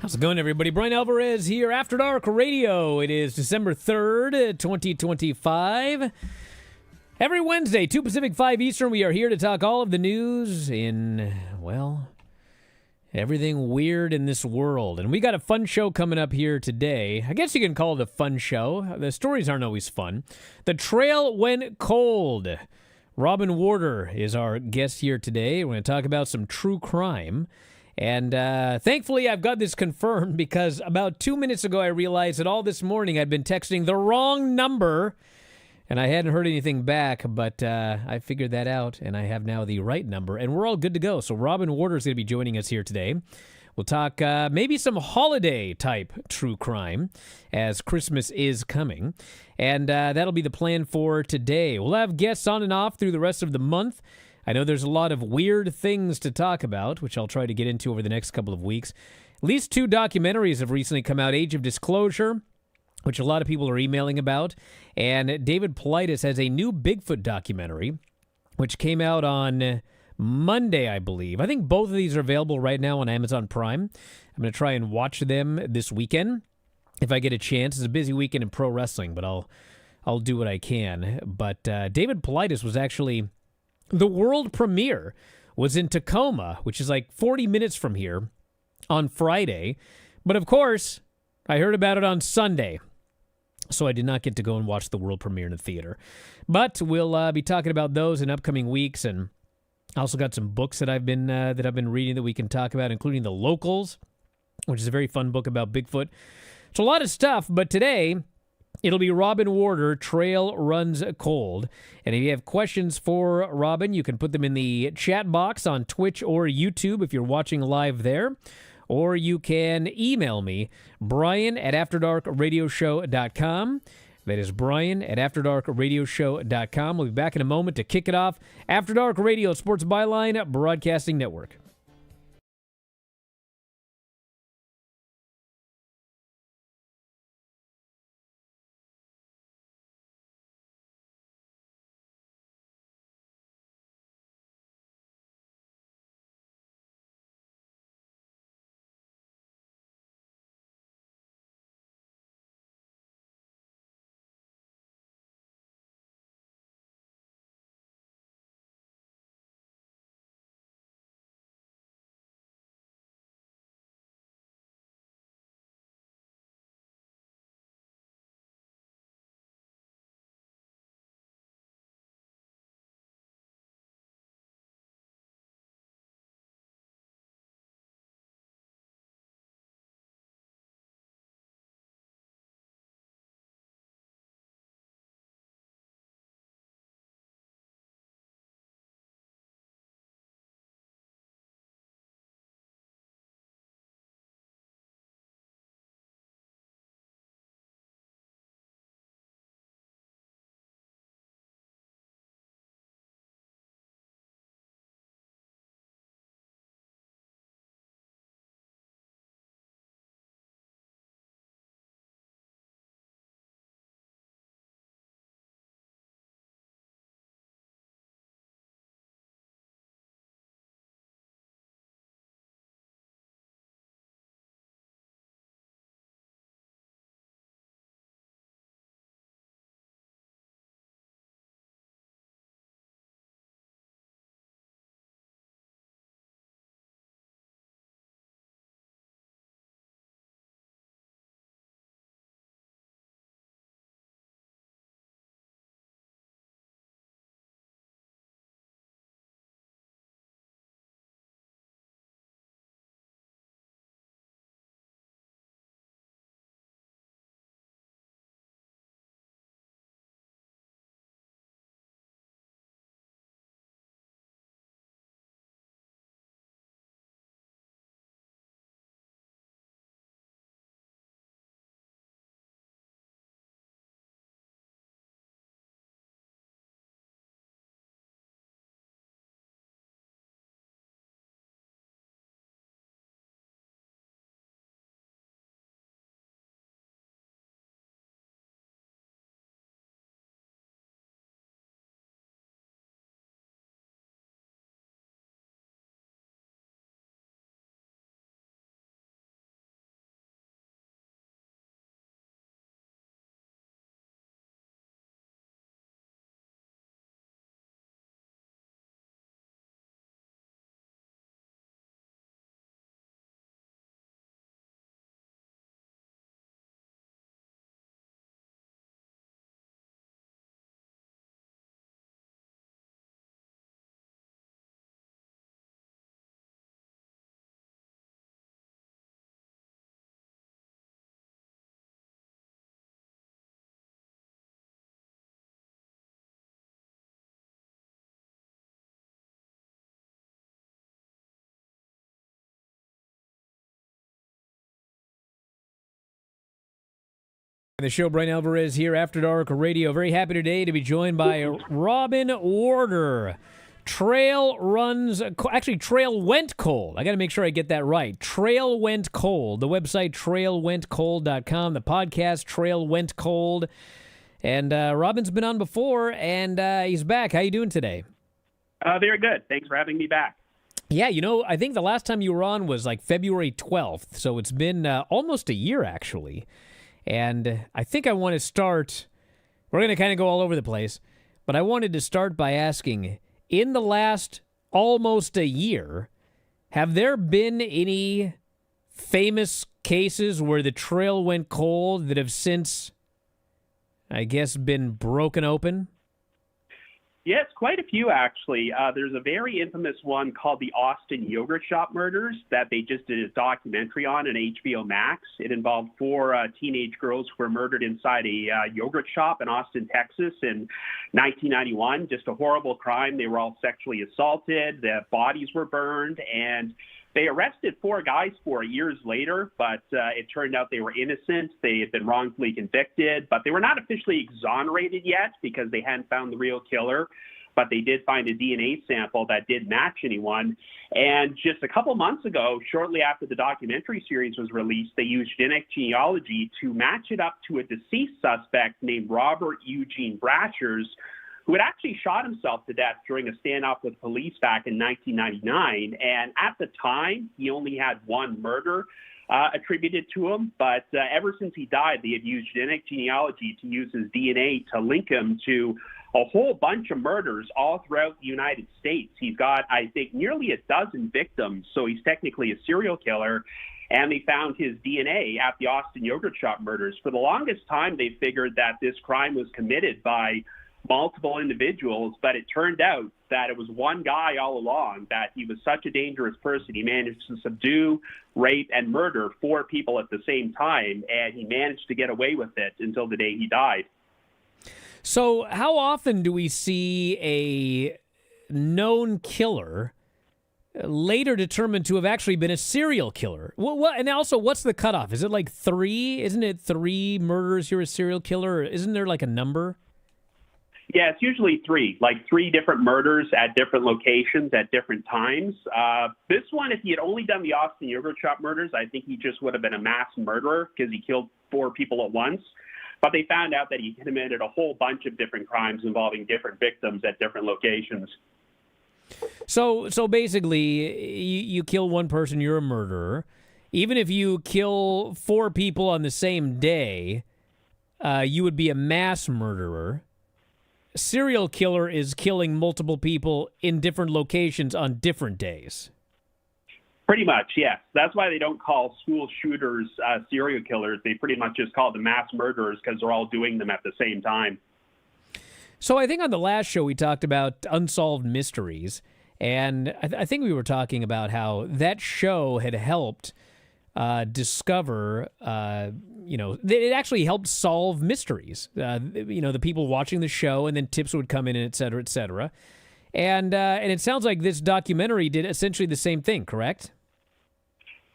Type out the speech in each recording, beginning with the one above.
How's it going, everybody? Bryan Alvarez here, After Dark Radio. It is December 3rd, 2025. Every Wednesday, 2 Pacific, 5 Eastern, we are here to talk all of the news in, well, everything weird in this world. And we got a fun show coming up here today. I guess you can call it a fun show. The stories aren't always fun. The trail went cold. Robin Warder is our guest here today. We're going to talk about some true crime. And thankfully, I've got this confirmed because about 2 minutes ago, I realized that all this morning I'd been texting the wrong number, and I hadn't heard anything back, but I figured that out, and I have now the right number, and we're all good to go. So Robin Warder is going to be joining us here today. We'll talk maybe some holiday-type true crime as Christmas is coming, and that'll be the plan for today. We'll have guests on and off through the rest of the month. I know there's a lot of weird things to talk about, which I'll try to get into over the next couple of weeks. At least 2 documentaries have recently come out. Age of Disclosure, which a lot of people are emailing about, and David Paulides has a new Bigfoot documentary, which came out on Monday, I believe. I think both of these are available right now on Amazon Prime. I'm going to try and watch them this weekend if I get a chance. It's a busy weekend in pro wrestling, but I'll do what I can. But David Paulides was actually... The world premiere was in Tacoma, which is like 40 minutes from here, on Friday. But of course, I heard about it on Sunday, so I did not get to go and watch the world premiere in the theater. But we'll be talking about those in upcoming weeks, and I also got some books that I've been reading that we can talk about, including The Locals, which is a very fun book about Bigfoot. It's a lot of stuff, but today... It'll be Robin Warder, Trail Runs Cold. And if you have questions for Robin, you can put them in the chat box on Twitch or YouTube if you're watching live there. Or you can email me, Bryan@AfterDarkRadioShow.com. That is Bryan@AfterDarkRadioShow.com. We'll be back in a moment to kick it off. After Dark Radio, Sports Byline Broadcasting Network. The show, Bryan Alvarez here, After Dark Radio. Very happy today to be joined by Robin Warder. Trail went cold. I got to make sure I get that right. Trail went cold. The website, trailwentcold.com. The podcast, Trail Went Cold. And Robin's been on before, and he's back. How you doing today? Very good. Thanks for having me back. Yeah, I think the last time you were on was like February 12th, so it's been almost a year, actually. And I think I want to start, we're going to kind of go all over the place, but I wanted to start by asking, in the last almost a year, have there been any famous cases where the trail went cold that have since, I guess, been broken open? Yes, quite a few, actually. There's a very infamous one called the Austin Yogurt Shop Murders that they just did a documentary on HBO Max. It involved 4 teenage girls who were murdered inside a yogurt shop in Austin, Texas in 1991. Just a horrible crime. They were all sexually assaulted. Their bodies were burned, and they arrested 4 guys for it years later, but it turned out they were innocent. They had been wrongfully convicted, but they were not officially exonerated yet because they hadn't found the real killer. But they did find a DNA sample that did match anyone. And just a couple months ago, shortly after the documentary series was released, they used genetic genealogy to match it up to a deceased suspect named Robert Eugene Brashers, who had actually shot himself to death during a standoff with police back in 1999. And at the time, he only had 1 murder attributed to him. But ever since he died, they had used genetic genealogy to use his DNA to link him to a whole bunch of murders all throughout the United States. He's got, I think, nearly a dozen victims, so he's technically a serial killer. And they found his DNA at the Austin Yogurt Shop murders. For the longest time, they figured that this crime was committed by multiple individuals, but it turned out that it was one guy all along, that he was such a dangerous person. He managed to subdue, rape, and murder 4 people at the same time, and he managed to get away with it until the day he died. So how often do we see a known killer later determined to have actually been a serial killer? And also, what's the cutoff? Is it like 3? Isn't it 3 murders you're a serial killer? Or isn't there like a number? Yeah, it's usually 3, like 3 different murders at different locations at different times. This one, if he had only done the Austin Yogurt Shop murders, I think he just would have been a mass murderer because he killed 4 people at once. But they found out that he committed a whole bunch of different crimes involving different victims at different locations. So basically, you kill 1 person, you're a murderer. Even if you kill 4 people on the same day, you would be a mass murderer. Serial killer is killing multiple people in different locations on different days. Pretty much, yes. That's why they don't call school shooters serial killers. They pretty much just call them mass murderers because they're all doing them at the same time. So I think on the last show we talked about unsolved mysteries, and I think we were talking about how that show had helped discover, it actually helped solve mysteries. The people watching the show, and then tips would come in, and et cetera, et cetera. And it sounds like this documentary did essentially the same thing, correct?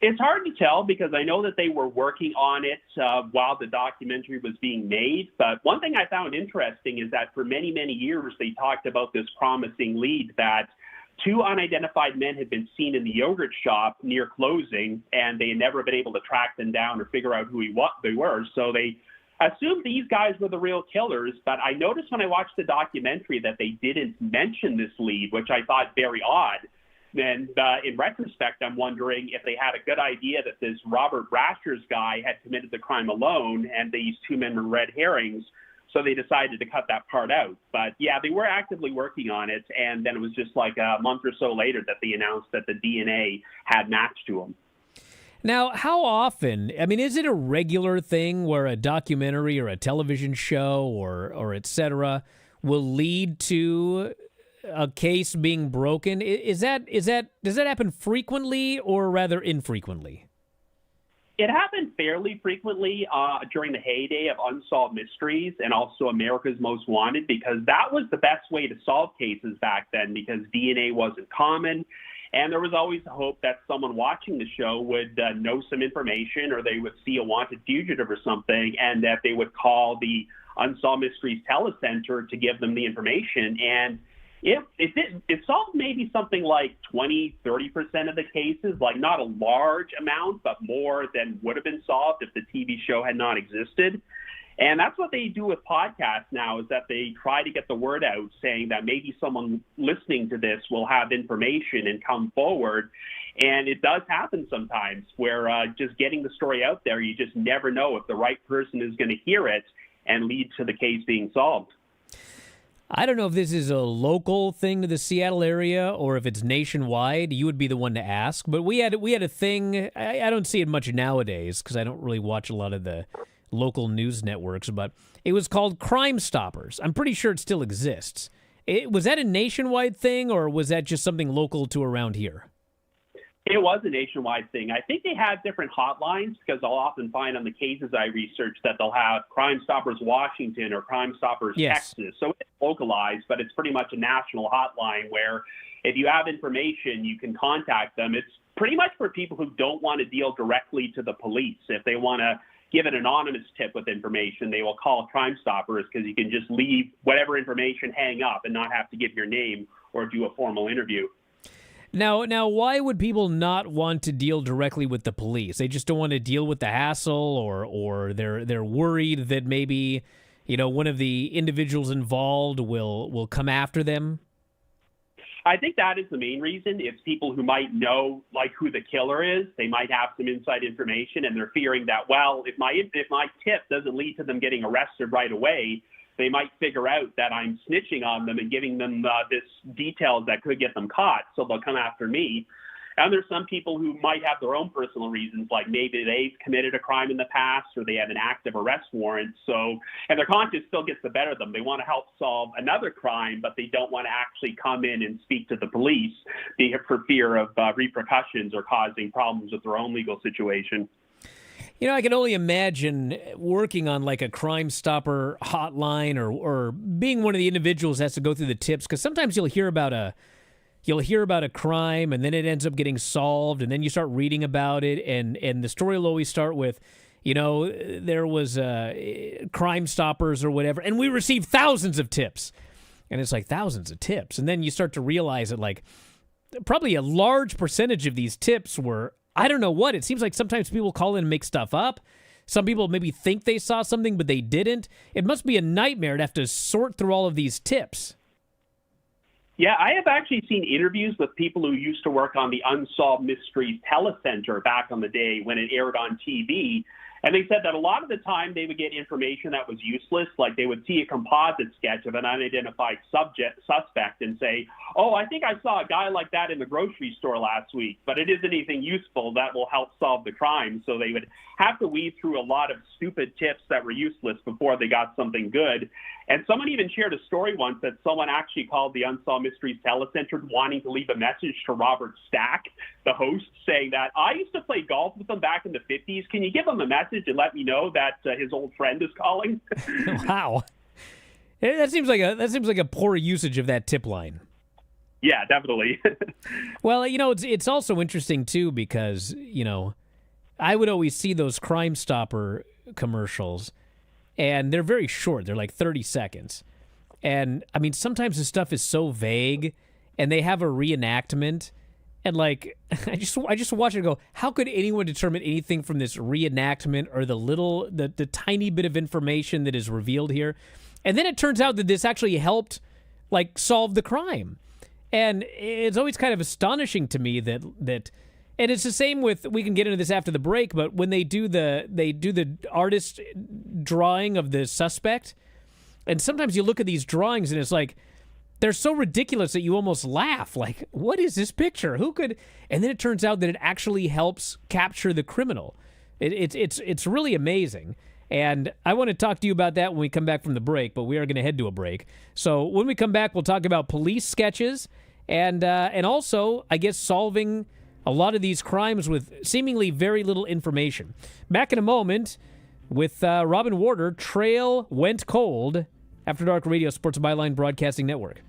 It's hard to tell because I know that they were working on it while the documentary was being made. But one thing I found interesting is that for many, many years, they talked about this promising lead that 2 unidentified men had been seen in the yogurt shop near closing, and they had never been able to track them down or figure out who they were. So they assumed these guys were the real killers. But I noticed when I watched the documentary that they didn't mention this lead, which I thought very odd. And in retrospect, I'm wondering if they had a good idea that this Robert Brashers guy had committed the crime alone and these 2 men were red herrings. So they decided to cut that part out. But yeah, they were actively working on it. And then it was just like a month or so later that they announced that the DNA had matched to him. Now, how often, is it a regular thing where a documentary or a television show or et cetera will lead to a case being broken? Does that happen frequently or rather infrequently? It happened fairly frequently during the heyday of Unsolved Mysteries and also America's Most Wanted, because that was the best way to solve cases back then because DNA wasn't common And there was always the hope that someone watching the show would know some information, or they would see a wanted fugitive or something, and that they would call the Unsolved Mysteries Telecenter to give them the information. And it solved maybe something like 20-30% of the cases, like not a large amount, but more than would have been solved if the TV show had not existed. And that's what they do with podcasts now, is that they try to get the word out, saying that maybe someone listening to this will have information and come forward. And it does happen sometimes where just getting the story out there, you just never know if the right person is going to hear it and lead to the case being solved. I don't know if this is a local thing to the Seattle area or if it's nationwide. You would be the one to ask. But we had a thing. I don't see it much nowadays because I don't really watch a lot of the local news networks, but it was called Crime Stoppers. I'm pretty sure it still exists. Was that a nationwide thing, or was that just something local to around here? It was a nationwide thing. I think they had different hotlines, because I'll often find on the cases I research that they'll have Crime Stoppers Washington or Crime Stoppers Texas. So it's localized, but it's pretty much a national hotline where if you have information, you can contact them. It's pretty much for people who don't want to deal directly to the police. If they want to give an anonymous tip with information, they will call Crime Stoppers, because you can just leave whatever information hang up and not have to give your name or do a formal interview. Now, why would people not want to deal directly with the police? They just don't want to deal with the hassle, or they're worried that maybe, one of the individuals involved will come after them? I think that is the main reason. It's people who might know, like, who the killer is. They might have some inside information, and they're fearing that, well, if my tip doesn't lead to them getting arrested right away, they might figure out that I'm snitching on them and giving them this details that could get them caught, so they'll come after me. And there's some people who might have their own personal reasons, like maybe they've committed a crime in the past, or they have an active arrest warrant. So, and their conscience still gets the better of them. They want to help solve another crime, but they don't want to actually come in and speak to the police for fear of repercussions or causing problems with their own legal situation. I can only imagine working on like a Crime Stopper hotline, or being one of the individuals that has to go through the tips, because sometimes you'll hear about a crime, and then it ends up getting solved, and then you start reading about it, and the story will always start with, there was Crime Stoppers or whatever, and we received thousands of tips. And it's like, thousands of tips. And then you start to realize that, like, probably a large percentage of these tips were, I don't know what. It seems like sometimes people call in and make stuff up. Some people maybe think they saw something, but they didn't. It must be a nightmare to have to sort through all of these tips. Yeah, I have actually seen interviews with people who used to work on the Unsolved Mysteries Telecenter back on the day when it aired on TV. And they said that a lot of the time they would get information that was useless, like they would see a composite sketch of an unidentified suspect and say, oh, I think I saw a guy like that in the grocery store last week, but it isn't anything useful that will help solve the crime. So they would have to weed through a lot of stupid tips that were useless before they got something good. And someone even shared a story once that someone actually called the Unsolved Mysteries Telecenter wanting to leave a message to Robert Stack, the host, saying that, I used to play golf with him back in the 50s. Can you give him a message and let me know that his old friend is calling? Wow. That seems like a poor usage of that tip line. Yeah, definitely. Well, it's also interesting, too, because, I would always see those Crime Stopper commercials, and they're very short. They're like 30 seconds. And, I mean, sometimes the stuff is so vague, and they have a reenactment, and, like, I just watch it and go, how could anyone determine anything from this reenactment or the tiny bit of information that is revealed here? And then it turns out that this actually helped, like, solve the crime. And it's always kind of astonishing to me that and it's the same with, we can get into this after the break, but when they do the artist drawing of the suspect, and sometimes you look at these drawings and it's like, they're so ridiculous that you almost laugh. Like, what is this picture? Who could? And then it turns out that it actually helps capture the criminal. It's really amazing. And I want to talk to you about that when we come back from the break, but we are going to head to a break. So when we come back, we'll talk about police sketches and also, I guess, solving a lot of these crimes with seemingly very little information. Back in a moment with Robin Warder, Trail Went Cold, After Dark Radio, Sports Byline Broadcasting Network.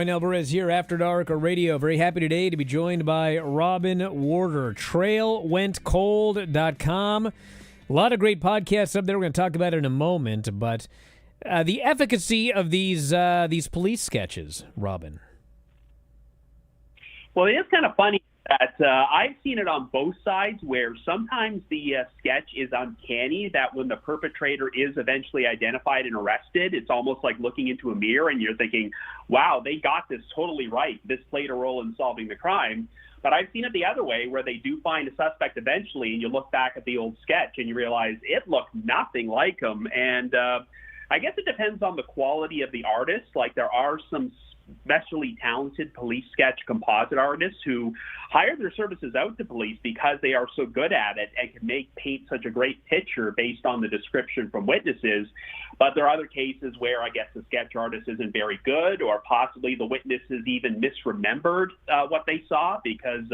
Bryan Alvarez here, After Dark Radio. Very happy today to be joined by Robin Warder, trailwentcold.com. A lot of great podcasts up there. We're going to talk about it in a moment, but the efficacy of these police sketches, Robin. Well, it is kind of funny that I've seen it on both sides, where sometimes the sketch is uncanny, that when the perpetrator is eventually identified and arrested, it's almost like looking into a mirror and you're thinking, wow, they got this totally right. This played a role in solving the crime. But I've seen it the other way, where they do find a suspect eventually, and you look back at the old sketch and you realize it looked nothing like him. And I guess it depends on the quality of the artist. Like, there are some especially talented police sketch composite artists who hire their services out to police because they are so good at it and can paint such a great picture based on the description from witnesses. But there are other cases where I guess the sketch artist isn't very good, or possibly the witnesses even misremembered what they saw, because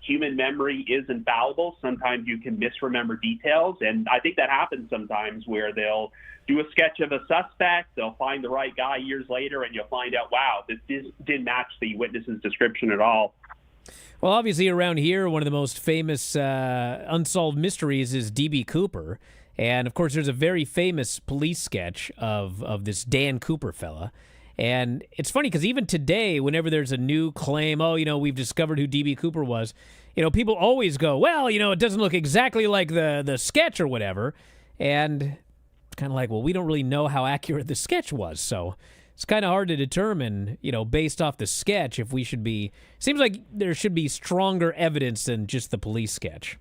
human memory is infallible. Sometimes you can misremember details, and I think that happens sometimes, where they'll do a sketch of a suspect, they'll find the right guy years later, and you'll find out, wow, this didn't match the witness's description at all. Well, obviously around here, one of the most famous unsolved mysteries is D.B. Cooper. And, of course, there's a very famous police sketch of this Dan Cooper fella. And it's funny because even today, whenever there's a new claim, we've discovered who D.B. Cooper was, people always go, well, it doesn't look exactly like the sketch or whatever. And it's kind of like, well, we don't really know how accurate the sketch was. So it's kind of hard to determine, based off the sketch, if we should be, seems like there should be stronger evidence than just the police sketch.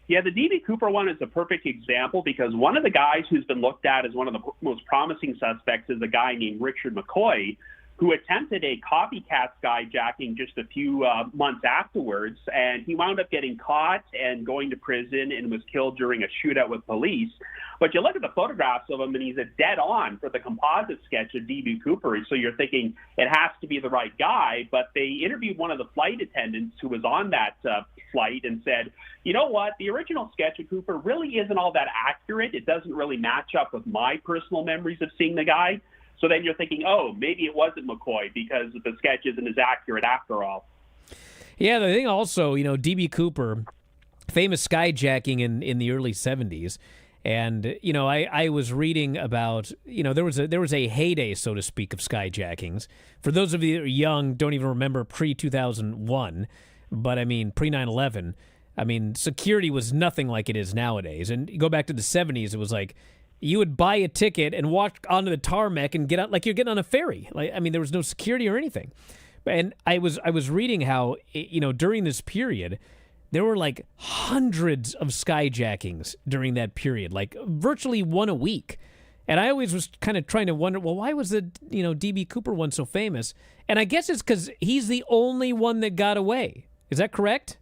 Yeah, the D.B. Cooper one is a perfect example, because one of the guys who's been looked at as one of the most promising suspects is a guy named Richard McCoy, who attempted a copycat skyjacking just a few months afterwards, and he wound up getting caught and going to prison and was killed during a shootout with police. But you look at the photographs of him, and he's a dead on for the composite sketch of D.B. Cooper. So you're thinking it has to be the right guy. But they interviewed one of the flight attendants who was on that flight and said, you know what, the original sketch of Cooper really isn't all that accurate. It doesn't really match up with my personal memories of seeing the guy. So then you're thinking, oh, maybe it wasn't McCoy, because the sketch isn't as accurate after all. Yeah, the thing also, D.B. Cooper, famous skyjacking in the early 70s. And, I was reading about, there was a heyday, so to speak, of skyjackings. For those of you that are young, don't even remember pre-2001, but, pre-9/11, security was nothing like it is nowadays. And you go back to the 70s, it was like, you would buy a ticket and walk onto the tarmac and get out like you're getting on a ferry. There was no security or anything. And I was reading how, during this period, there were like hundreds of skyjackings during that period, like virtually one a week. And I always was kind of trying to wonder, well, why was the, D.B. Cooper one so famous? And I guess it's because he's the only one that got away. Is that correct?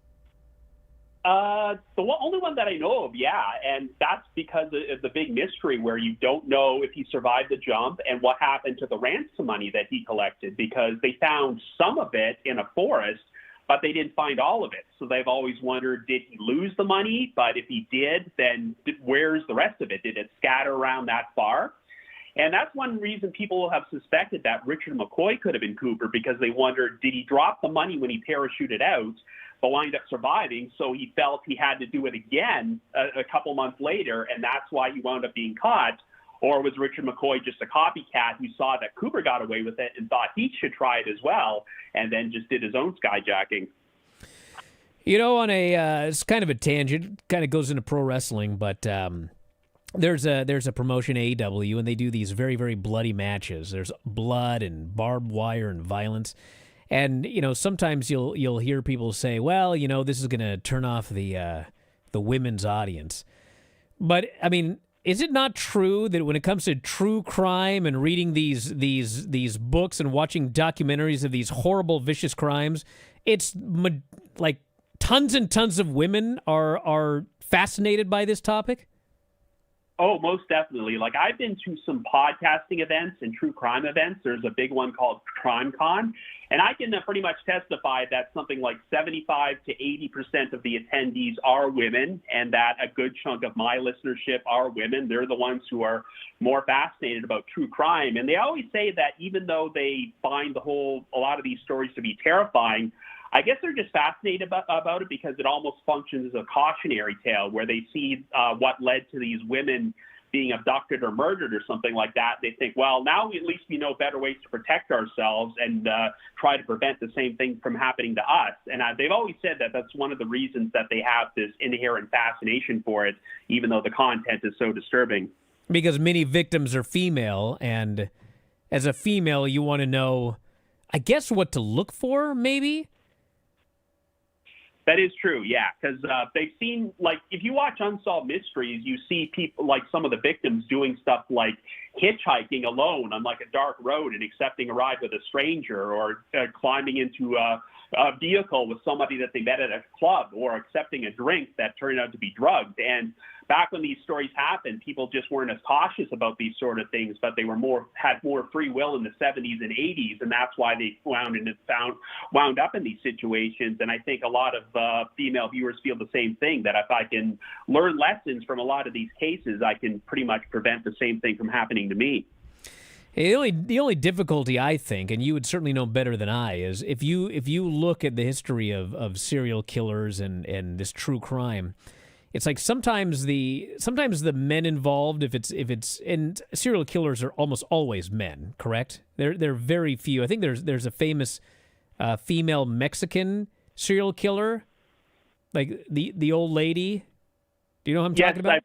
Only one that I know of, yeah. And that's because of the big mystery, where you don't know if he survived the jump and what happened to the ransom money that he collected, because they found some of it in a forest, but they didn't find all of it. So they've always wondered, did he lose the money? But if he did, then where's the rest of it? Did it scatter around that far? And that's one reason people have suspected that Richard McCoy could have been Cooper, because they wondered, did he drop the money when he parachuted out, but wind up surviving, so he felt he had to do it again a couple months later, and that's why he wound up being caught? Or was Richard McCoy just a copycat who saw that Cooper got away with it and thought he should try it as well, and then just did his own skyjacking? On it's kind of a tangent, kind of goes into pro wrestling, but there's a promotion, AEW, and they do these very, very bloody matches. There's blood and barbed wire and violence. And, sometimes you'll hear people say, well, this is going to turn off the women's audience. But, is it not true that when it comes to true crime and reading these books and watching documentaries of these horrible, vicious crimes, it's like tons and tons of women are fascinated by this topic? Oh, most definitely. Like, I've been to some podcasting events and true crime events. There's a big one called Crime Con, And I can pretty much testify that something like 75 to 80% of the attendees are women, and that a good chunk of my listenership are women. They're the ones who are more fascinated about true crime. And they always say that even though they find a lot of these stories to be terrifying, I guess they're just fascinated about it because it almost functions as a cautionary tale where they see what led to these women being abducted or murdered or something like that. They think, well, now at least we know better ways to protect ourselves and try to prevent the same thing from happening to us. And they've always said that that's one of the reasons that they have this inherent fascination for it, even though the content is so disturbing. Because many victims are female, and as a female, you want to know, I guess, what to look for, maybe? That is true, yeah, because they've seen, like, if you watch Unsolved Mysteries, you see people, like some of the victims doing stuff like hitchhiking alone on, like, a dark road and accepting a ride with a stranger, or climbing into a vehicle with somebody that they met at a club, or accepting a drink that turned out to be drugged. And back when these stories happened, people just weren't as cautious about these sort of things, but they were had more free will in the 70s and 80s, and that's why they wound up in these situations. And I think a lot of female viewers feel the same thing, that if I can learn lessons from a lot of these cases, I can pretty much prevent the same thing from happening to me. The only difficulty, I think, and you would certainly know better than I, is if you look at the history of serial killers and this true crime, it's like sometimes the men involved, if it's and serial killers are almost always men, correct? They're very few. I think there's a famous female Mexican serial killer, like the old lady. Do you know what I'm talking about?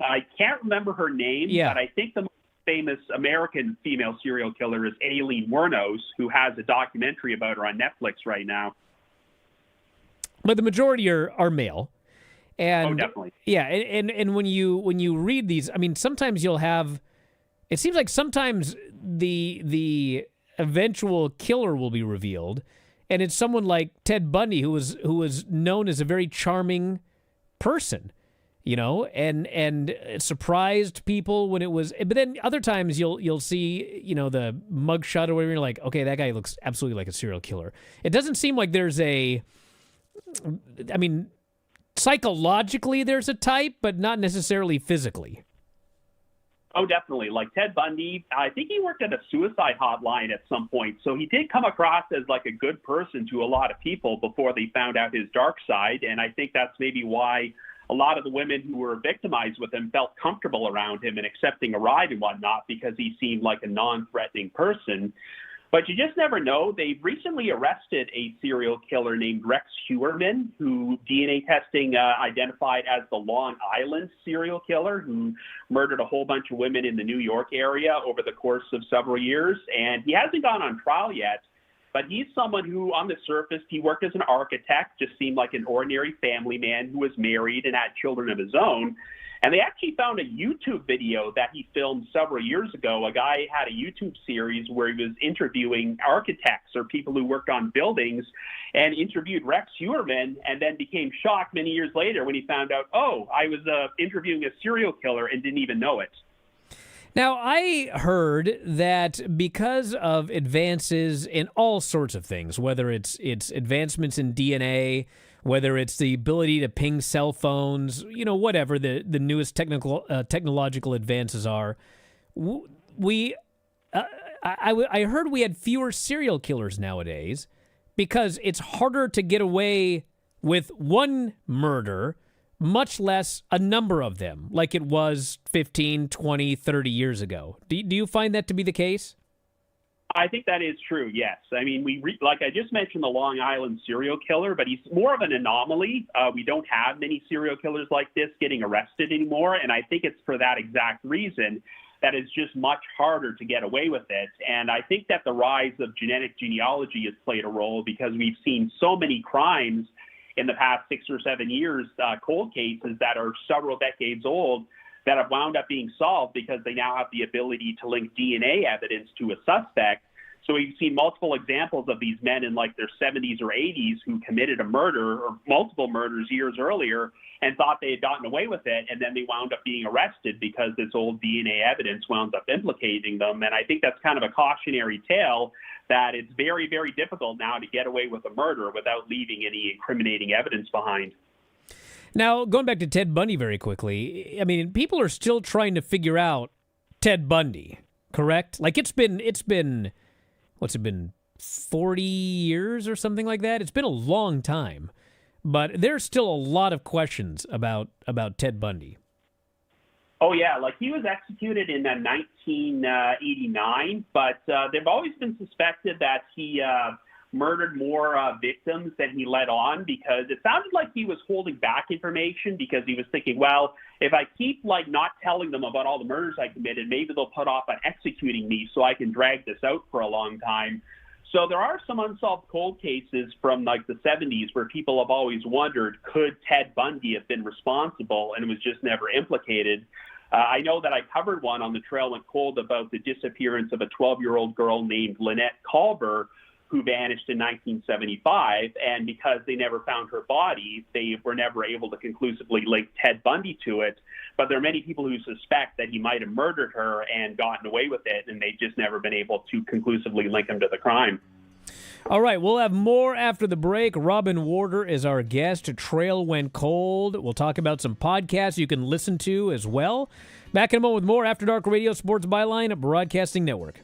I can't remember her name, yeah. But I think the most famous American female serial killer is Aileen Wuornos, who has a documentary about her on Netflix right now. But the majority are male. And, oh, definitely. Yeah, and when you read these, I mean, sometimes you'll have. It seems like sometimes the eventual killer will be revealed, and it's someone like Ted Bundy, who was known as a very charming person, you know, and it surprised people when it was. But then other times you'll see, you know, the mugshot or whatever. You're like, okay, that guy looks absolutely like a serial killer. It doesn't seem like there's a. I mean, psychologically there's a type, but not necessarily physically. Oh, definitely. Like Ted Bundy, I think he worked at a suicide hotline at some point. So he did come across as like a good person to a lot of people before they found out his dark side. And I think that's maybe why a lot of the women who were victimized with him felt comfortable around him and accepting a ride and whatnot, because he seemed like a non-threatening person. But you just never know. They've recently arrested a serial killer named Rex Heuermann, who DNA testing identified as the Long Island serial killer, who murdered a whole bunch of women in the New York area over the course of several years. And he hasn't gone on trial yet, but he's someone who, on the surface, he worked as an architect, just seemed like an ordinary family man who was married and had children of his own. And they actually found a YouTube video that he filmed several years ago. A guy had a YouTube series where he was interviewing architects or people who worked on buildings, and interviewed Rex Heuermann, and then became shocked many years later when he found out, oh, I was interviewing a serial killer and didn't even know it. Now, I heard that because of advances in all sorts of things, whether it's advancements in DNA, whether it's the ability to ping cell phones, you know, whatever the newest technological advances are, I heard we had fewer serial killers nowadays because it's harder to get away with one murder, much less a number of them, like it was 15, 20, 30 years ago. Do you find that to be the case? I think that is true, yes. I mean, like I just mentioned the Long Island serial killer, but he's more of an anomaly. We don't have many serial killers like this getting arrested anymore, and I think it's for that exact reason that it's just much harder to get away with it. And I think that the rise of genetic genealogy has played a role, because we've seen so many crimes in the past 6 or 7 years, cold cases that are several decades old, that have wound up being solved because they now have the ability to link DNA evidence to a suspect. So we've seen multiple examples of these men in like their 70s or 80s who committed a murder or multiple murders years earlier and thought they had gotten away with it, and then they wound up being arrested because this old DNA evidence wound up implicating them. And I think that's kind of a cautionary tale that it's very, very difficult now to get away with a murder without leaving any incriminating evidence behind. Now, going back to Ted Bundy very quickly, I mean, people are still trying to figure out Ted Bundy, correct? Like it's been, what's it been, 40 years or something like that? It's been a long time. But there's still a lot of questions about Ted Bundy. Oh, yeah. Like he was executed in 1989, but they've always been suspected that he murdered more victims than he let on, because it sounded like he was holding back information because he was thinking, well, if I keep like not telling them about all the murders I committed, maybe they'll put off on executing me so I can drag this out for a long time. So there are some unsolved cold cases from like the 70s where people have always wondered, could Ted Bundy have been responsible, and was just never implicated. I know that I covered one on The Trail Went Cold about the disappearance of a 12-year-old girl named Lynette Culver, who vanished in 1975, and because they never found her body, they were never able to conclusively link Ted Bundy to it. But there are many people who suspect that he might have murdered her and gotten away with it, and they've just never been able to conclusively link him to the crime. All right, we'll have more after the break. Robin Warder is our guest. Trail Went Cold. We'll talk about some podcasts you can listen to as well. Back in a moment with more After Dark Radio Sports Byline at Broadcasting Network.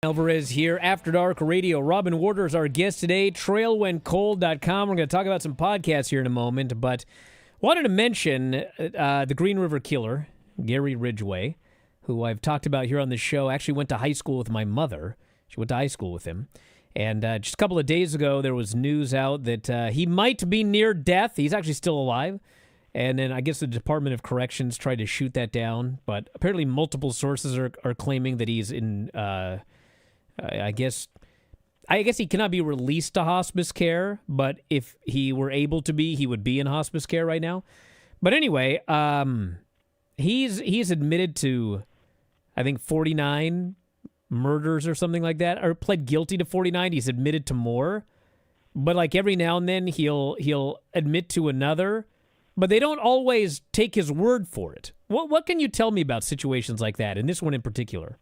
Alvarez here, After Dark Radio. Robin Warder is our guest today, trailwentcold.com. We're going to talk about some podcasts here in a moment, but wanted to mention the Green River Killer, Gary Ridgway, who I've talked about here on the show. Actually went to high school with my mother. She went to high school with him. And just a couple of days ago, there was news out that he might be near death. He's actually still alive. And then I guess the Department of Corrections tried to shoot that down. But apparently multiple sources are claiming that he's in... I guess he cannot be released to hospice care, but if he were able to be, he would be in hospice care right now. But anyway, he's admitted to, I think, 49 murders or something like that, or pled guilty to 49. He's admitted to more, but like every now and then he'll admit to another, but they don't always take his word for it. What can you tell me about situations like that, and this one in particular?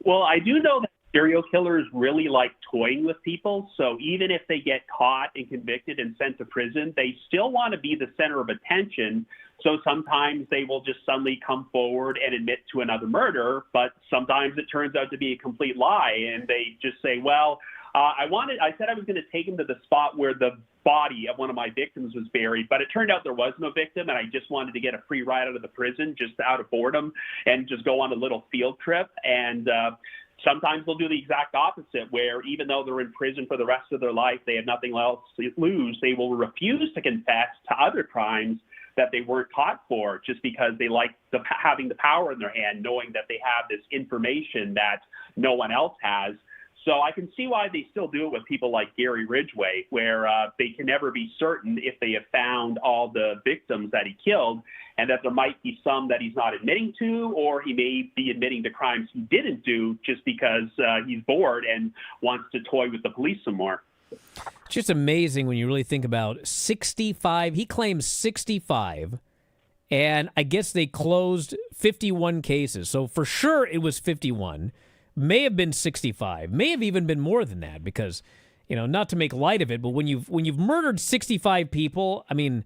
Well, I do know that serial killers really like toying with people. So even if they get caught and convicted and sent to prison, they still want to be the center of attention. So sometimes they will just suddenly come forward and admit to another murder, but sometimes it turns out to be a complete lie. And they just say, well, I said I was going to take him to the spot where the body of one of my victims was buried, but it turned out there was no victim, and I just wanted to get a free ride out of the prison just out of boredom and just go on a little field trip. And sometimes they'll do the exact opposite, where even though they're in prison for the rest of their life, they have nothing else to lose. They will refuse to confess to other crimes that they weren't caught for, just because they like having the power in their hand, knowing that they have this information that no one else has. So I can see why they still do it with people like Gary Ridgway, where they can never be certain if they have found all the victims that he killed, and that there might be some that he's not admitting to, or he may be admitting to crimes he didn't do just because he's bored and wants to toy with the police some more. It's just amazing when you really think about 65. He claims 65, and I guess they closed 51 cases. So for sure it was 51. May have been 65, may have even been more than that, because, you know, not to make light of it, but when you've murdered 65 people, I mean,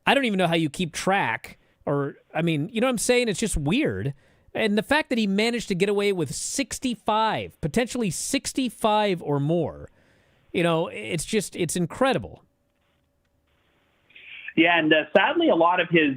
I don't even know how you keep track, or, I mean, you know what I'm saying? It's just weird. And the fact that he managed to get away with 65, potentially 65 or more, you know, it's incredible. Yeah, and sadly, a lot of his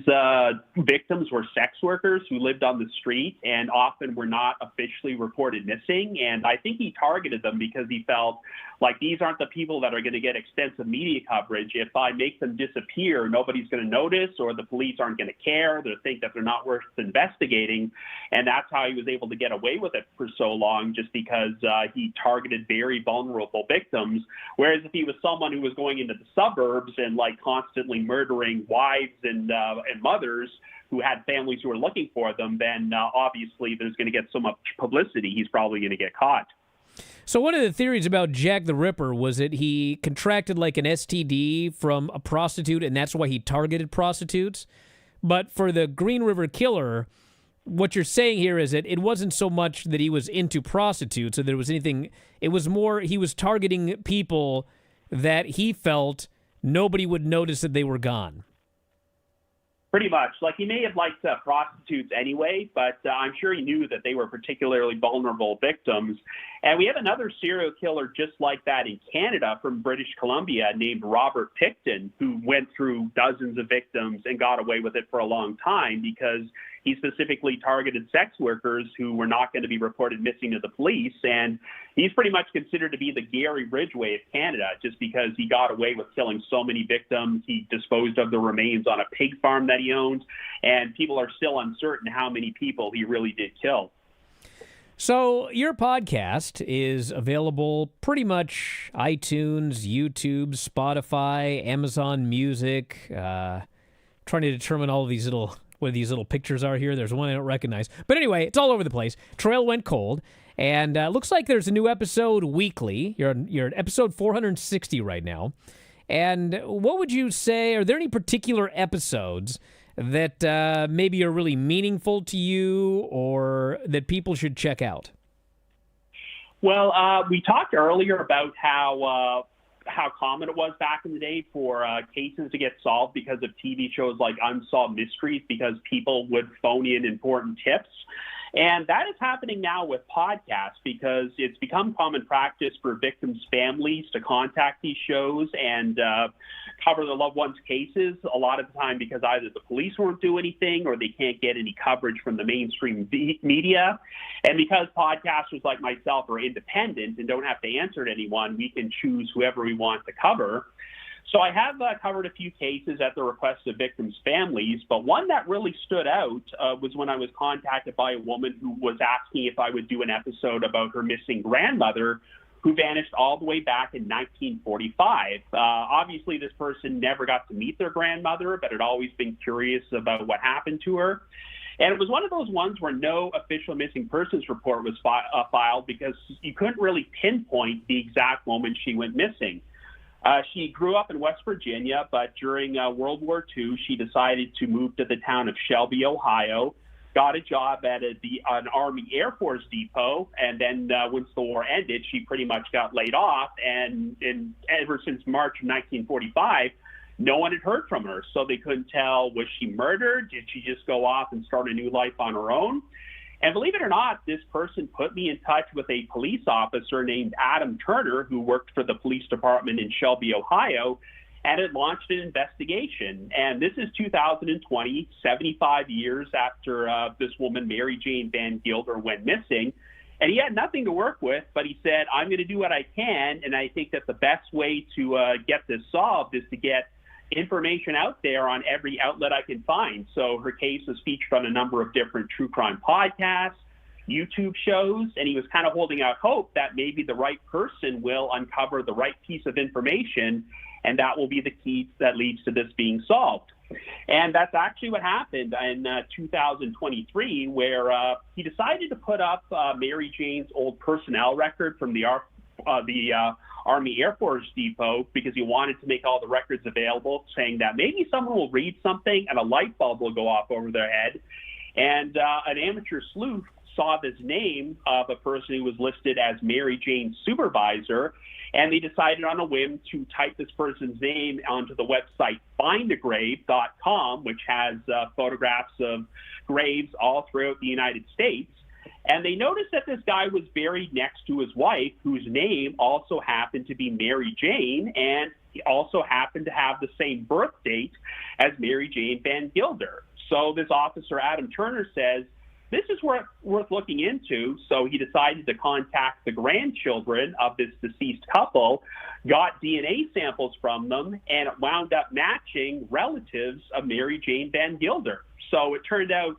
victims were sex workers who lived on the street and often were not officially reported missing. And I think he targeted them because he felt like these aren't the people that are going to get extensive media coverage. If I make them disappear, nobody's going to notice, or the police aren't going to care. They'll think that they're not worth investigating. And that's how he was able to get away with it for so long, just because he targeted very vulnerable victims. Whereas if he was someone who was going into the suburbs and like constantly murdering wives and mothers who had families who were looking for them, then obviously there's going to get so much publicity, he's probably going to get caught. So one of the theories about Jack the Ripper was that he contracted like an STD from a prostitute, and that's why he targeted prostitutes. But for the Green River Killer, what you're saying here is that it wasn't so much that he was into prostitutes or there was anything. It was more he was targeting people that he felt nobody would notice that they were gone. Pretty much. Like, he may have liked prostitutes anyway, but I'm sure he knew that they were particularly vulnerable victims. And we have another serial killer just like that in Canada from British Columbia named Robert Pickton, who went through dozens of victims and got away with it for a long time because he specifically targeted sex workers who were not going to be reported missing to the police. And he's pretty much considered to be the Gary Ridgway of Canada just because he got away with killing so many victims. He disposed of the remains on a pig farm that he owned, and people are still uncertain how many people he really did kill. So your podcast is available pretty much iTunes, YouTube, Spotify, Amazon Music. Trying to determine all of these little what these little pictures are here. There's one I don't recognize. But anyway, it's all over the place. Trail Went Cold. And looks like there's a new episode weekly. You're at episode 460 right now. And what would you say, are there any particular episodes that maybe are really meaningful to you or that people should check out? Well, we talked earlier about how common it was back in the day for cases to get solved because of TV shows like Unsolved Mysteries, because people would phone in important tips. And that is happening now with podcasts because it's become common practice for victims' families to contact these shows and cover their loved ones' cases, a lot of the time because either the police won't do anything or they can't get any coverage from the mainstream media. And because podcasters like myself are independent and don't have to answer to anyone, we can choose whoever we want to cover. So I have covered a few cases at the request of victims' families, but one that really stood out was when I was contacted by a woman who was asking if I would do an episode about her missing grandmother who vanished all the way back in 1945. Obviously, this person never got to meet their grandmother, but had always been curious about what happened to her. And it was one of those ones where no official missing persons report was filed because you couldn't really pinpoint the exact moment she went missing. She grew up in West Virginia, but during World War II, she decided to move to the town of Shelby, Ohio, got a job at an Army Air Force depot, and then once the war ended, she pretty much got laid off. And ever since March of 1945, no one had heard from her, so they couldn't tell, was she murdered? Did she just go off and start a new life on her own? And believe it or not, this person put me in touch with a police officer named Adam Turner, who worked for the police department in Shelby, Ohio, and had launched an investigation. And this is 2020, 75 years after this woman, Mary Jane Van Gilder, went missing. And he had nothing to work with, but he said, I'm going to do what I can, and I think that the best way to get this solved is to get information out there on every outlet I can find. So her case was featured on a number of different true crime podcasts, YouTube shows, and he was kind of holding out hope that maybe the right person will uncover the right piece of information, and that will be the key that leads to this being solved. And that's actually what happened in 2023, where he decided to put up Mary Jane's old personnel record from the Army Air Force Depot because he wanted to make all the records available, saying that maybe someone will read something and a light bulb will go off over their head. And an amateur sleuth saw this name of a person who was listed as Mary Jane's supervisor, and they decided on a whim to type this person's name onto the website findagrave.com, which has photographs of graves all throughout the United States. And they noticed that this guy was buried next to his wife, whose name also happened to be Mary Jane, and he also happened to have the same birth date as Mary Jane Van Gilder. So this officer, Adam Turner, says, this is worth looking into. So he decided to contact the grandchildren of this deceased couple, got DNA samples from them, and it wound up matching relatives of Mary Jane Van Gilder. So it turned out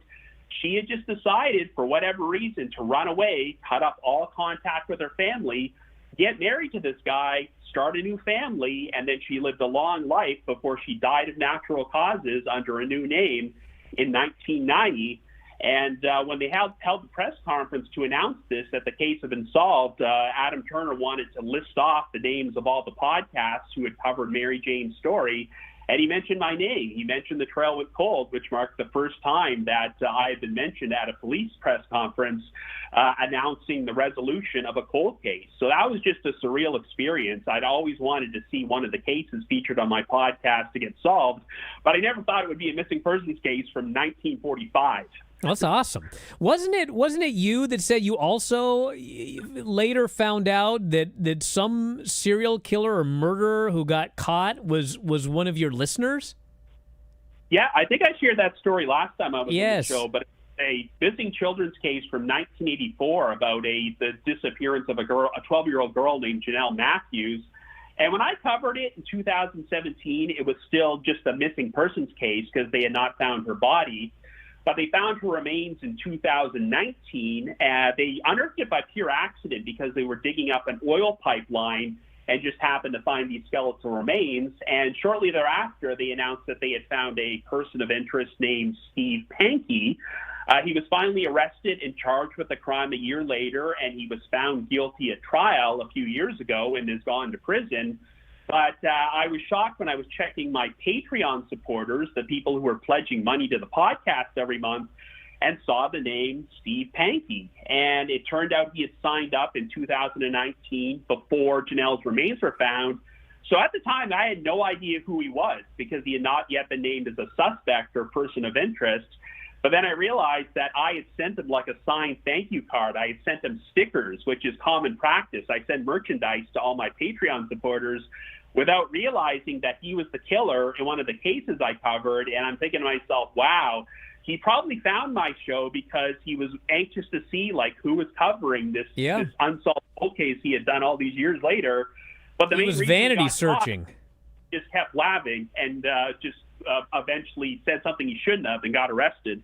she had just decided, for whatever reason, to run away, cut up all contact with her family, get married to this guy, start a new family, and then she lived a long life before she died of natural causes under a new name in 1990. And when they held the press conference to announce this, that the case had been solved, Adam Turner wanted to list off the names of all the podcasts who had covered Mary Jane's story. And he mentioned my name. He mentioned The Trail Went Cold, which marked the first time that I had been mentioned at a police press conference announcing the resolution of a cold case. So that was just a surreal experience. I'd always wanted to see one of the cases featured on my podcast to get solved, but I never thought it would be a missing persons case from 1945. That's awesome. Wasn't it you that said you also later found out that some serial killer or murderer who got caught was one of your listeners? Yeah, I think I shared that story last time I was on the Yes. show, but it's a missing children's case from 1984 about the disappearance of a 12-year-old girl named Janelle Matthews. And when I covered it in 2017, it was still just a missing persons case because they had not found her body. But they found her remains in 2019. They unearthed it by pure accident because they were digging up an oil pipeline and just happened to find these skeletal remains. And shortly thereafter, they announced that they had found a person of interest named Steve Pankey. He was finally arrested and charged with the crime a year later, and he was found guilty at trial a few years ago and has gone to prison. But I was shocked when I was checking my Patreon supporters, the people who are pledging money to the podcast every month, and saw the name Steve Pankey. And it turned out he had signed up in 2019 before Janelle's remains were found. So at the time, I had no idea who he was because he had not yet been named as a suspect or person of interest. But then I realized that I had sent him like a signed thank you card. I had sent him stickers, which is common practice. I send merchandise to all my Patreon supporters without realizing that he was the killer in one of the cases I covered. And I'm thinking to myself, wow, he probably found my show because he was anxious to see like who was covering this unsolved cold case he had done all these years later. But the he main was reason vanity searching. Just kept laughing and eventually said something he shouldn't have and got arrested.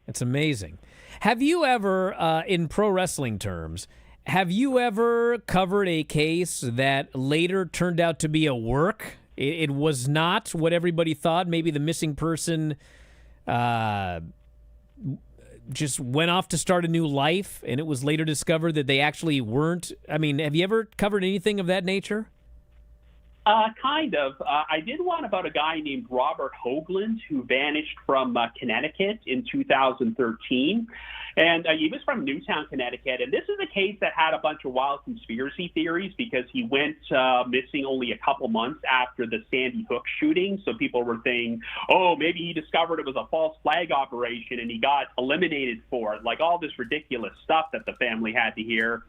It's amazing. Have you ever, in pro wrestling terms, have you ever covered a case that later turned out to be a work? It was not what everybody thought. Maybe the missing person just went off to start a new life, and it was later discovered that they actually weren't. I mean, have you ever covered anything of that nature? Kind of. I did one about a guy named Robert Hoagland who vanished from Connecticut in 2013. And he was from Newtown, Connecticut. And this is a case that had a bunch of wild conspiracy theories because he went missing only a couple months after the Sandy Hook shooting. So people were saying, oh, maybe he discovered it was a false flag operation and he got eliminated for it, like all this ridiculous stuff that the family had to hear.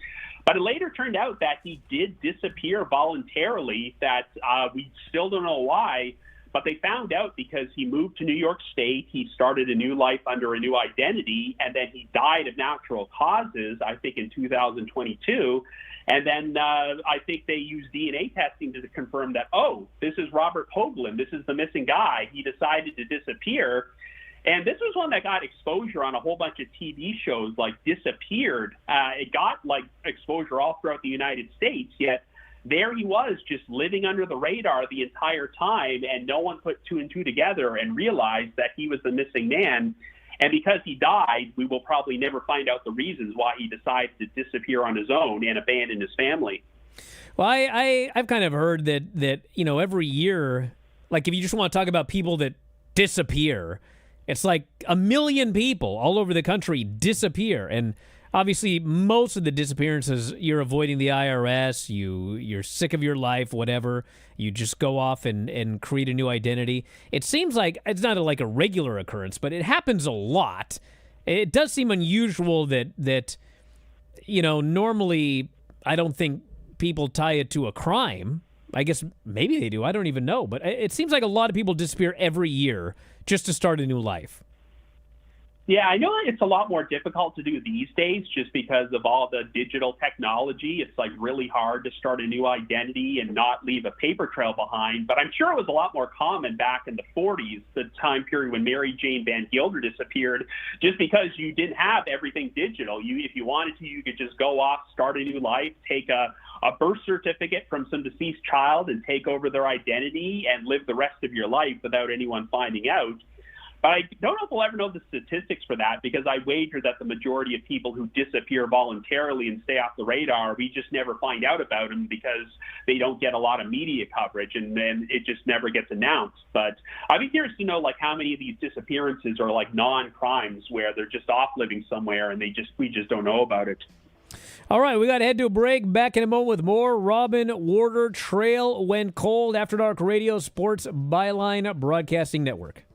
But it later turned out that he did disappear voluntarily, that we still don't know why, but they found out because he moved to New York State, he started a new life under a new identity, and then he died of natural causes, I think in 2022. And then I think they used DNA testing to confirm that, oh, this is Robert Hoagland, this is the missing guy. He decided to disappear. And this was one that got exposure on a whole bunch of TV shows, like Disappeared. It got like exposure all throughout the United States, yet there he was just living under the radar the entire time, and no one put two and two together and realized that he was the missing man. And because he died, we will probably never find out the reasons why he decided to disappear on his own and abandon his family. Well, I've kind of heard that you know, every year, like if you just want to talk about people that disappear, it's like 1 million people all over the country disappear. And obviously, most of the disappearances, you're avoiding the IRS, you're sick of your life, whatever. You just go off and create a new identity. It seems like it's not like a regular occurrence, but it happens a lot. It does seem unusual that you know, normally I don't think people tie it to a crime. I guess maybe they do. I don't even know. But it seems like a lot of people disappear every year just to start a new life. Yeah, I know it's a lot more difficult to do these days just because of all the digital technology. It's like really hard to start a new identity and not leave a paper trail behind. But I'm sure it was a lot more common back in the 40s, the time period when Mary Jane Van Gilder disappeared, just because you didn't have everything digital. If you wanted to, you could just go off, start a new life, take a birth certificate from some deceased child and take over their identity and live the rest of your life without anyone finding out. But I don't know if we'll ever know the statistics for that, because I wager that the majority of people who disappear voluntarily and stay off the radar, we just never find out about them because they don't get a lot of media coverage, and then it just never gets announced. But I'd be curious to know like how many of these disappearances are like non-crimes where they're just off living somewhere and we just don't know about it. All right, we got to head to a break. Back in a moment with more Robin Warder, Trail When Cold, After Dark Radio, Sports Byline Broadcasting Network.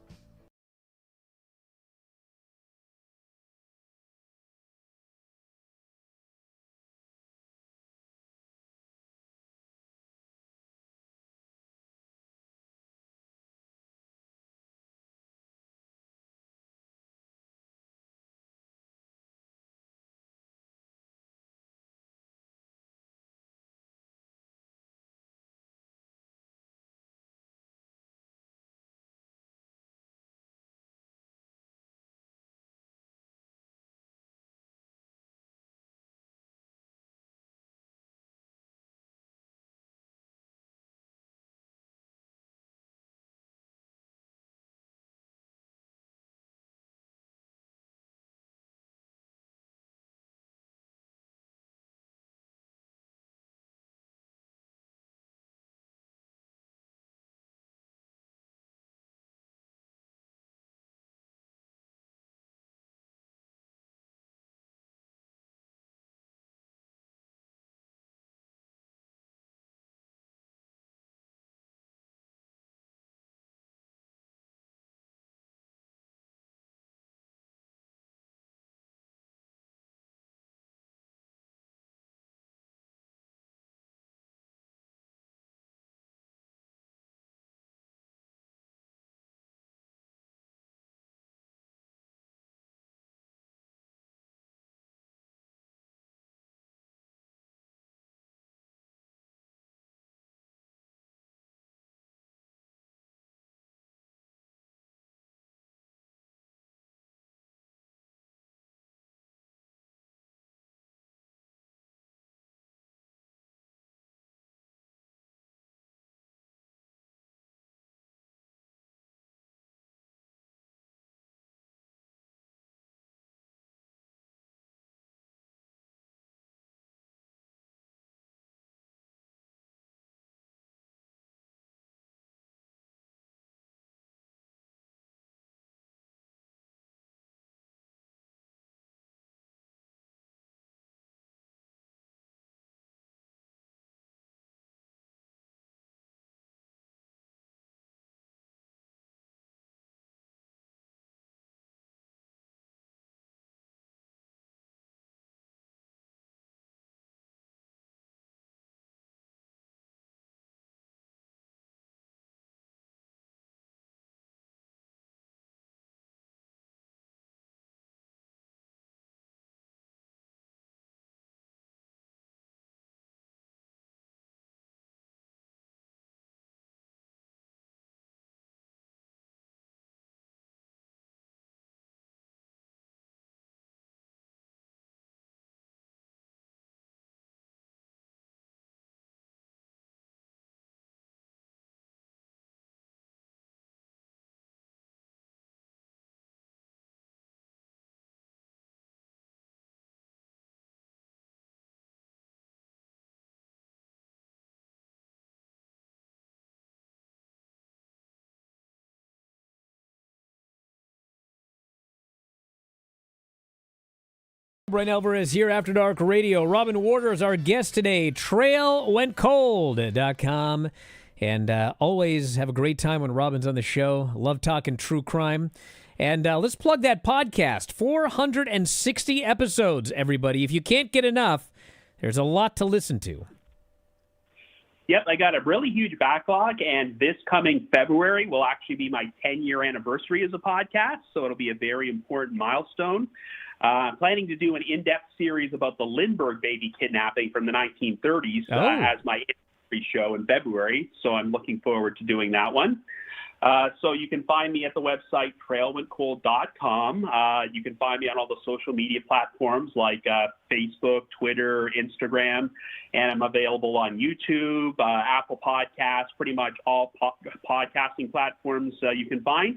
Bryan Alvarez here, After Dark Radio. Robin Warder is our guest today, trailwentcold.com. And always have a great time when Robin's on the show. Love talking true crime. And let's plug that podcast. 460 episodes, everybody. If you can't get enough, there's a lot to listen to. Yep, I got a really huge backlog, and this coming February will actually be my 10-year anniversary as a podcast, so it'll be a very important milestone. I'm planning to do an in-depth series about the Lindbergh baby kidnapping from the 1930s as my anniversary show in February, so I'm looking forward to doing that one. So you can find me at the website trailwentcold.com. You can find me on all the social media platforms like Facebook, Twitter, Instagram, and I'm available on YouTube, Apple Podcasts, pretty much all podcasting platforms you can find.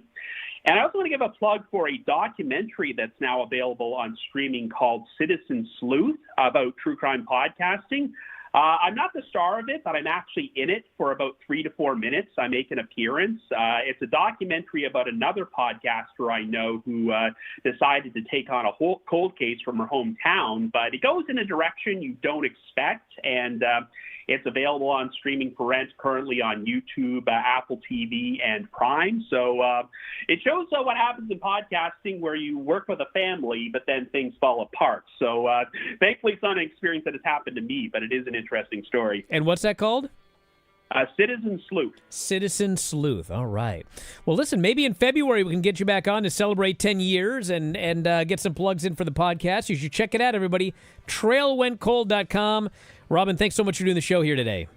And I also want to give a plug for a documentary that's now available on streaming called Citizen Sleuth about true crime podcasting. I'm not the star of it, but I'm actually in it for about 3 to 4 minutes. I make an appearance. It's a documentary about another podcaster I know who decided to take on a whole cold case from her hometown, but it goes in a direction you don't expect, and it's available on streaming for rent currently on YouTube, Apple TV, and Prime. So it shows what happens in podcasting where you work with a family, but then things fall apart. So thankfully it's not an experience that has happened to me, but it is an interesting story. And what's that called? Citizen Sleuth. Citizen Sleuth. All right. Well, listen, maybe in February we can get you back on to celebrate 10 years and get some plugs in for the podcast. You should check it out, everybody. trailwentcold.com. Robin, thanks so much for doing the show here today.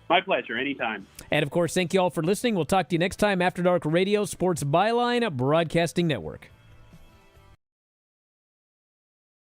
My pleasure. Anytime. And, of course, thank you all for listening. We'll talk to you next time. After Dark Radio, Sports Byline Broadcasting Network.